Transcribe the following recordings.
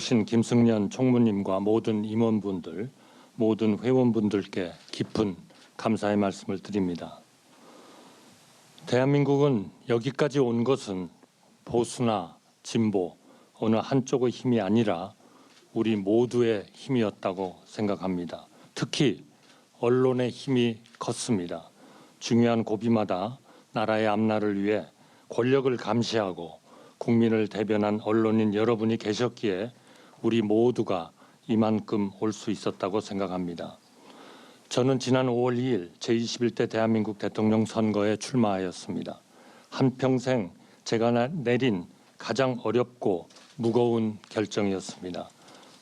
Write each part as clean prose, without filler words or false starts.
신 김승년 총무님과 모든 임원분들, 모든 회원분들께 깊은 감사의 말씀을 드립니다. 대한민국은 여기까지 온 것은 보수나 진보 어느 한쪽의 힘이 아니라 우리 모두의 힘이었다고 생각합니다. 특히 언론의 힘이 컸습니다. 중요한 고비마다 나라의 앞날을 위해 권력을 감시하고 국민을 대변한 언론인 여러분이 계셨기에 우리 모두가 이만큼 올 수 있었다고 생각합니다. 저는 지난 5월 2일 제21대 대한민국 대통령 선거에 출마하였습니다. 한평생 제가 내린 가장 어렵고 무거운 결정이었습니다.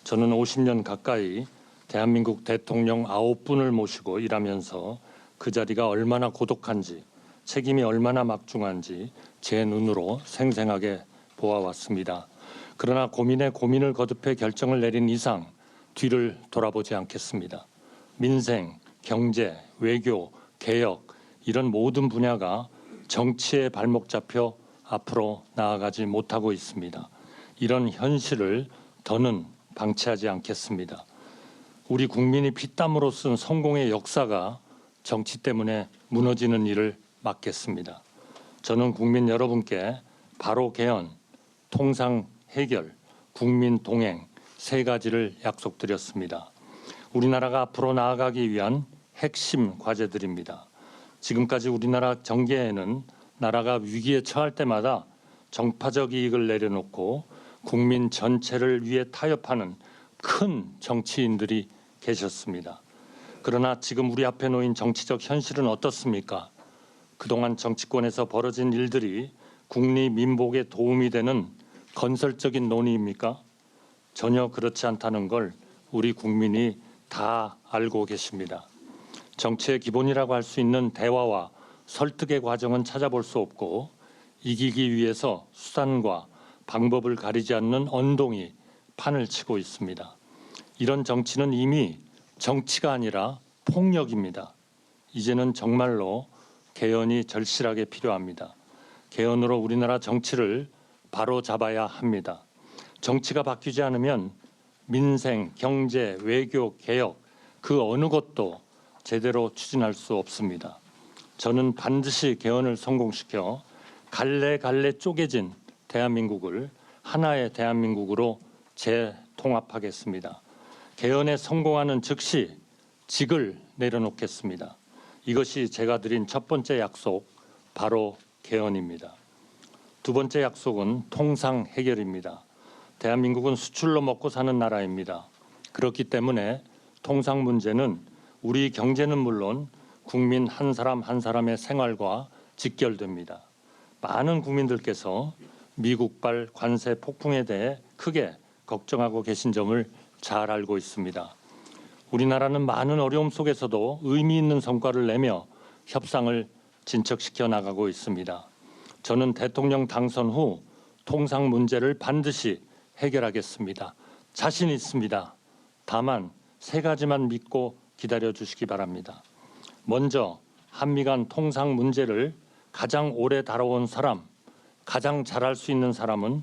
저는 50년 가까이 대한민국 대통령 9분을 모시고 일하면서 그 자리가 얼마나 고독한지, 책임이 얼마나 막중한지 제 눈으로 생생하게 보아왔습니다. 그러나 고민에 고민을 거듭해 결정을 내린 이상 뒤를 돌아보지 않겠습니다. 민생, 경제, 외교, 개혁 이런 모든 분야가 정치에 발목 잡혀 앞으로 나아가지 못하고 있습니다. 이런 현실을 더는 방치하지 않겠습니다. 우리 국민이 피땀으로 쓴 성공의 역사가 정치 때문에 무너지는 일을 막겠습니다. 저는 국민 여러분께 바로 개헌, 통상 해결, 국민 동행 세 가지를 약속드렸습니다. 우리나라가 앞으로 나아가기 위한 핵심 과제들입니다. 지금까지 우리나라 정계에는 나라가 위기에 처할 때마다 정파적 이익을 내려놓고 국민 전체를 위해 타협하는 큰 정치인들이 계셨습니다. 그러나 지금 우리 앞에 놓인 정치적 현실은 어떻습니까? 그동안 정치권에서 벌어진 일들이 국리 민복에 도움이 되는 건설적인 논의입니까? 전혀 그렇지 않다는 걸 우리 국민이 다 알고 계십니다. 정치의 기본이라고 할 수 있는 대화와 설득의 과정은 찾아볼 수 없고 이기기 위해서 수단과 방법을 가리지 않는 언동이 판을 치고 있습니다. 이런 정치는 이미 정치가 아니라 폭력입니다. 이제는 정말로 개헌이 절실하게 필요합니다. 개헌으로 우리나라 정치를 바로 잡아야 합니다. 정치가 바뀌지 않으면 민생, 경제, 외교, 개혁 그 어느 것도 제대로 추진할 수 없습니다. 저는 반드시 개헌을 성공시켜 갈래갈래 쪼개진 대한민국을 하나의 대한민국으로 재통합하겠습니다. 개헌에 성공하는 즉시 직을 내려놓겠습니다. 이것이 제가 드린 첫 번째 약속, 바로 개헌입니다. 두 번째 약속은 통상 해결입니다. 대한민국은 수출로 먹고 사는 나라입니다. 그렇기 때문에 통상 문제는 우리 경제는 물론 국민 한 사람 한 사람의 생활과 직결됩니다. 많은 국민들께서 미국발 관세 폭풍에 대해 크게 걱정하고 계신 점을 잘 알고 있습니다. 우리나라는 많은 어려움 속에서도 의미 있는 성과를 내며 협상을 진척시켜 나가고 있습니다. 저는 대통령 당선 후 통상 문제를 반드시 해결하겠습니다. 자신 있습니다. 다만 세 가지만 믿고 기다려 주시기 바랍니다. 먼저 한미 간 통상 문제를 가장 오래 다뤄온 사람, 가장 잘할 수 있는 사람은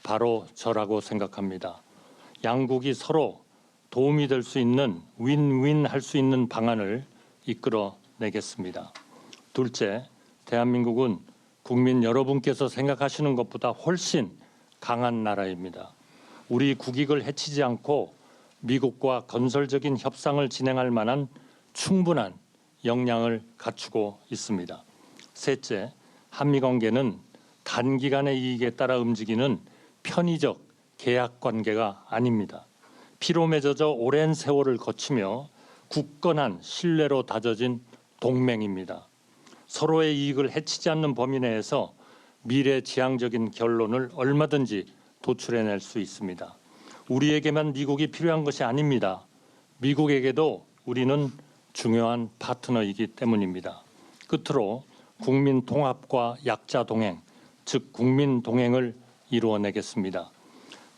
바로 저라고 생각합니다. 양국이 서로 도움이 될 수 있는 윈윈 할 수 있는 방안을 이끌어내겠습니다. 둘째, 대한민국은 국민 여러분께서 생각하시는 것보다 훨씬 강한 나라입니다. 우리 국익을 해치지 않고 미국과 건설적인 협상을 진행할 만한 충분한 역량을 갖추고 있습니다. 셋째, 한미 관계는 단기간의 이익에 따라 움직이는 편의적 계약 관계가 아닙니다. 피로 맺어져 오랜 세월을 거치며 굳건한 신뢰로 다져진 동맹입니다. 서로의 이익을 해치지 않는 범위 내에서 미래지향적인 결론을 얼마든지 도출해낼 수 있습니다. 우리에게만 미국이 필요한 것이 아닙니다. 미국에게도 우리는 중요한 파트너이기 때문입니다. 끝으로 국민 통합과 약자 동행, 즉 국민 동행을 이루어내겠습니다.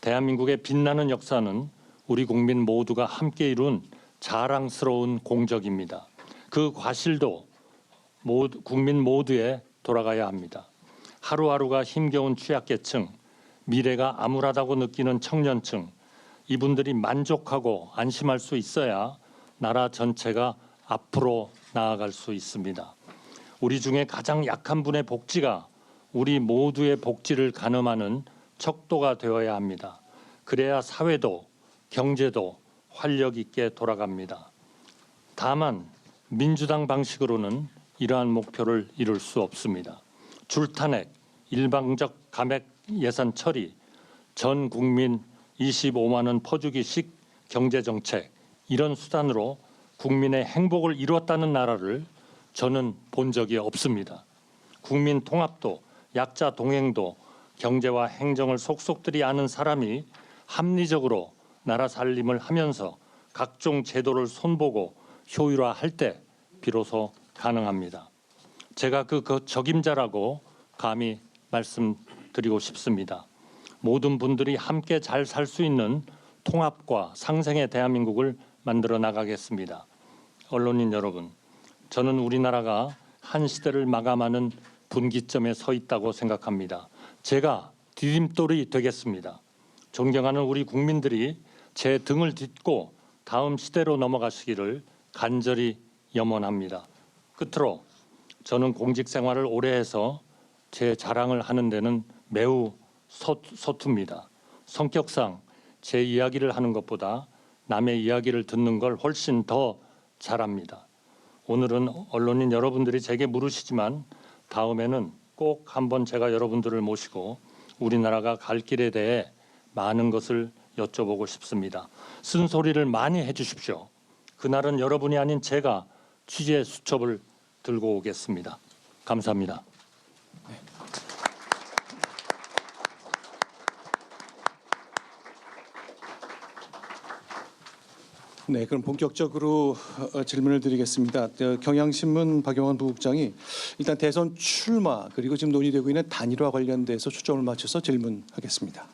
대한민국의 빛나는 역사는 우리 국민 모두가 함께 이룬 자랑스러운 공적입니다. 그 과실도 국민 모두에 돌아가야 합니다. 하루하루가 힘겨운 취약계층, 미래가 암울하다고 느끼는 청년층, 이분들이 만족하고 안심할 수 있어야 나라 전체가 앞으로 나아갈 수 있습니다. 우리 중에 가장 약한 분의 복지가 우리 모두의 복지를 가늠하는 척도가 되어야 합니다. 그래야 사회도 경제도 활력 있게 돌아갑니다. 다만 민주당 방식으로는 이러한 목표를 이룰 수 없습니다. 줄탄핵, 일방적 감액 예산 처리, 전 국민 25만 원 퍼주기식 경제정책, 이런 수단으로 국민의 행복을 이뤘다는 나라를 저는 본 적이 없습니다. 국민 통합도 약자 동행도 경제와 행정을 속속들이 아는 사람이 합리적으로 나라 살림을 하면서 각종 제도를 손보고 효율화할 때 비로소 가능합니다. 제가 그 적임자라고 감히 말씀드리고 싶습니다. 모든 분들이 함께 잘 살 수 있는 통합과 상생의 대한민국을 만들어 나가겠습니다. 언론인 여러분, 저는 우리나라가 한 시대를 마감하는 분기점에 서 있다고 생각합니다. 제가 디딤돌이 되겠습니다. 존경하는 우리 국민들이 제 등을 딛고 다음 시대로 넘어가시기를 간절히 염원합니다. 끝으로 저는 공직 생활을 오래 해서 제 자랑을 하는 데는 매우 서투입니다. 성격상 제 이야기를 하는 것보다 남의 이야기를 듣는 걸 훨씬 더 잘합니다. 오늘은 언론인 여러분들이 제게 물으시지만 다음에는 꼭 한번 제가 여러분들을 모시고 우리나라가 갈 길에 대해 많은 것을 여쭤보고 싶습니다. 쓴소리를 많이 해주십시오. 그날은 여러분이 아닌 제가 취재 수첩을 들고 오겠습니다. 감사합니다. 네, 그럼 본격적으로 질문을 드리겠습니다. 경향신문 박영환 부국장이 일단 대선 출마 그리고 지금 논의되고 있는 단일화 관련돼서 초점을 맞춰서 질문하겠습니다.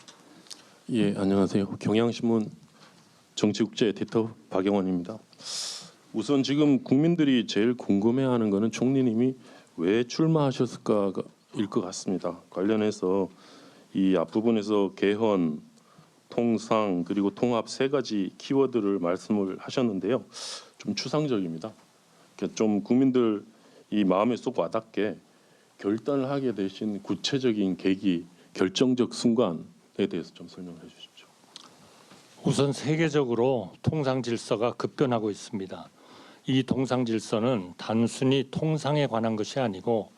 예, 안녕하세요. 경향신문 정치국제 에디터 박영환입니다. 우선 지금 국민들이 제일 궁금해하는 것은 총리님이 왜 출마하셨을까일 것 같습니다. 관련해서 이 앞부분에서 개헌, 통상 그리고 통합 세 가지 키워드를 말씀을 하셨는데요. 좀 추상적입니다. 좀 국민들 이 마음에 쏙 와닿게 결단을 하게 되신 구체적인 계기, 결정적 순간에 대해서 좀 설명해 주십시오. 우선 세계적으로 통상 질서가 급변하고 있습니다. 이 통상 질서는 단순히 통상에 관한 것이 아니고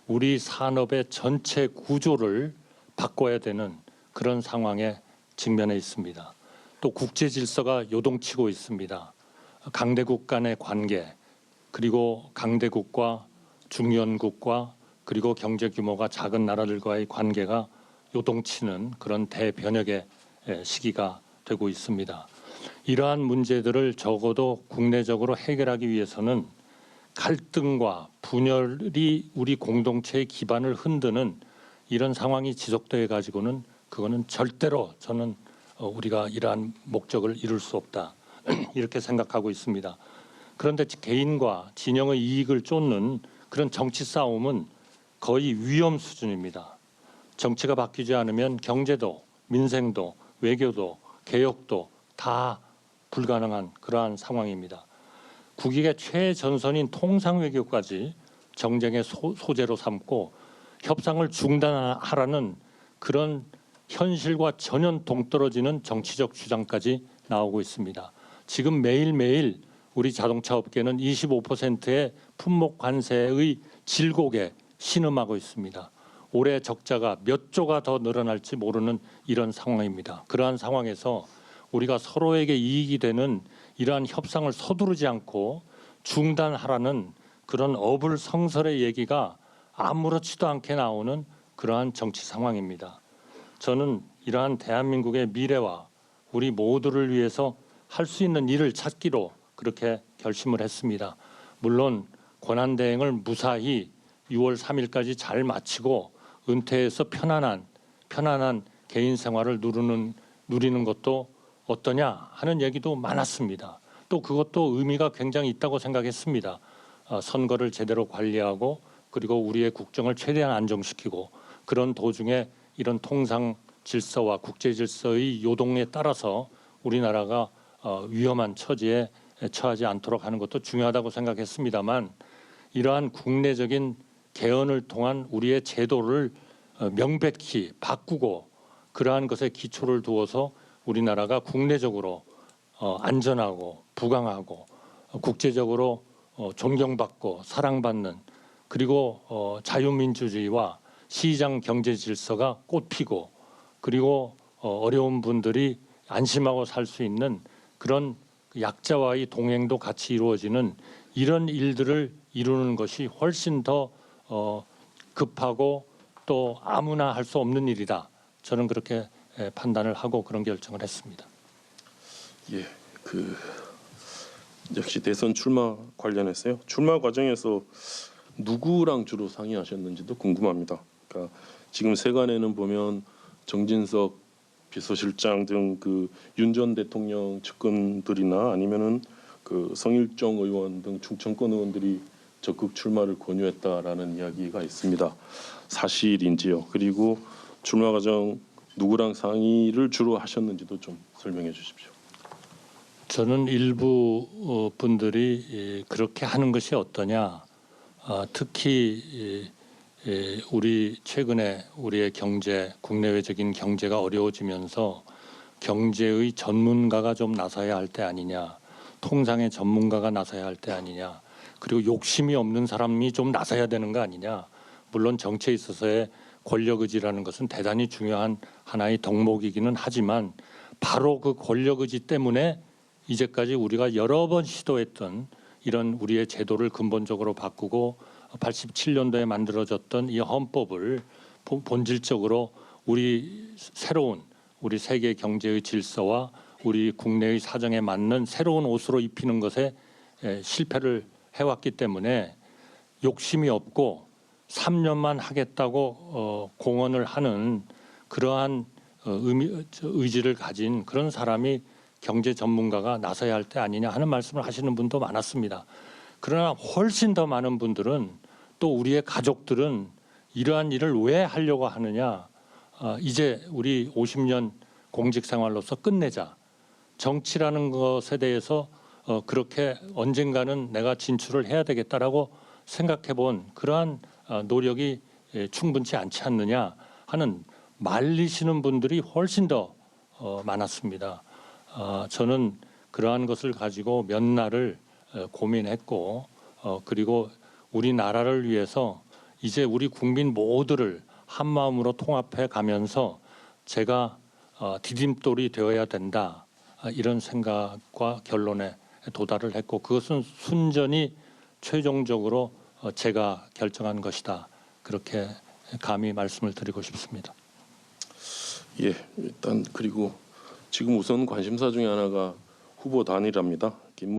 우리 산업의 전체 구조를 바꿔야 되는 그런 상황에 직면해 있습니다. 또 국제 질서가 요동치고 있습니다. 강대국 간의 관계, 그리고 강대국과 중연국과 그리고 경제 규모가 작은 나라들과의 관계가 요동치는 그런 대변혁의 시기가 되고 있습니다. 이러한 문제들을 적어도 국내적으로 해결하기 위해서는 갈등과 분열이 우리 공동체의 기반을 흔드는 이런 상황이 지속돼 가지고는 그거는 절대로 저는 우리가 이러한 목적을 이룰 수 없다 이렇게 생각하고 있습니다. 그런데 개인과 진영의 이익을 쫓는 그런 정치 싸움은 거의 위험 수준입니다. 정치가 바뀌지 않으면 경제도 민생도 외교도 개혁도 다 불가능한 그러한 상황입니다. 국익의 최전선인 통상외교까지 정쟁의 소재로 삼고 협상을 중단하라는 그런 현실과 전혀 동떨어지는 정치적 주장까지 나오고 있습니다. 지금 매일매일 우리 자동차 업계는 25%의 품목 관세의 질곡에 신음하고 있습니다. 올해 적자가 몇 조가 더 늘어날지 모르는 이런 상황입니다. 그러한 상황에서 우리가 서로에게 이익이 되는 이러한 협상을 서두르지 않고 중단하라는 그런 어불성설의 얘기가 아무렇지도 않게 나오는 그러한 정치 상황입니다. 저는 이러한 대한민국의 미래와 우리 모두를 위해서 할 수 있는 일을 찾기로 그렇게 결심을 했습니다. 물론 권한대행을 무사히 6월 3일까지 잘 마치고 은퇴해서 편안한 개인 생활을 누리는 것도 어떠냐 하는 얘기도 많았습니다. 또 그것도 의미가 굉장히 있다고 생각했습니다. 선거를 제대로 관리하고 그리고 우리의 국정을 최대한 안정시키고 그런 도중에 이런 통상 질서와 국제 질서의 요동에 따라서 우리나라가 위험한 처지에 처하지 않도록 하는 것도 중요하다고 생각했습니다만 이러한 국내적인 개헌을 통한 우리의 제도를 명백히 바꾸고 그러한 것에 기초를 두어서 우리나라가 국내적으로 안전하고 부강하고 국제적으로 존경받고 사랑받는 그리고 자유민주주의와 시장 경제 질서가 꽃피고 그리고 어려운 분들이 안심하고 살 수 있는 그런 약자와의 동행도 같이 이루어지는 이런 일들을 이루는 것이 훨씬 더 급하고 또 아무나 할 수 없는 일이다. 저는 그렇게 판단을 하고 그런 결정을 했습니다. 예, 역시 대선 출마 관련해서요. 출마 과정에서 누구랑 주로 상의하셨는지도 궁금합니다. 그러니까 지금 세간에는 보면 정진석 비서실장 등 윤 전 대통령 측근들이나 아니면은 성일종 의원 등 충청권 의원들이 적극 출마를 권유했다라는 이야기가 있습니다. 사실인지요? 그리고 출마 과정 누구랑 상의를 주로 하셨는지도 좀 설명해 주십시오. 저는 일부 분들이 그렇게 하는 것이 어떠냐. 특히 우리 최근에 우리의 경제, 국내외적인 경제가 어려워지면서 경제의 전문가가 좀 나서야 할 때 아니냐, 통상의 전문가가 나서야 할 때 아니냐, 그리고 욕심이 없는 사람이 좀 나서야 되는 거 아니냐. 물론 정치에 있어서의 권력 의지라는 것은 대단히 중요한 하나의 덕목이기는 하지만 바로 그 권력 의지 때문에 이제까지 우리가 여러 번 시도했던 이런 우리의 제도를 근본적으로 바꾸고 87년도에 만들어졌던 이 헌법을 본질적으로 새로운 우리 세계 경제의 질서와 우리 국내의 사정에 맞는 새로운 옷으로 입히는 것에 실패를 해왔기 때문에 욕심이 없고 3년만 하겠다고 공언을 하는 그러한 의지를 가진 그런 사람이 경제 전문가가 나서야 할 때 아니냐 하는 말씀을 하시는 분도 많았습니다. 그러나 훨씬 더 많은 분들은 또 우리의 가족들은 이러한 일을 왜 하려고 하느냐. 이제 우리 50년 공직 생활로서 끝내자. 정치라는 것에 대해서 그렇게 언젠가는 내가 진출을 해야 되겠다라고 생각해 본 그러한 노력이 충분치 않지 않느냐 하는 말리시는 분들이 훨씬 더 많았습니다. 저는 그러한 것을 가지고 몇 날을 고민했고 그리고 우리나라를 위해서 이제 우리 국민 모두를 한 마음으로 통합해 가면서 제가 디딤돌이 되어야 된다 이런 생각과 결론에 도달을 했고 그것은 순전히 최종적으로 제가 결정한 것이다 그렇게 감히 말씀을 드리고 싶습니다. 예, 일단 그리고 지금 우선 관심사 중에 하나가 후보 단일화입니다.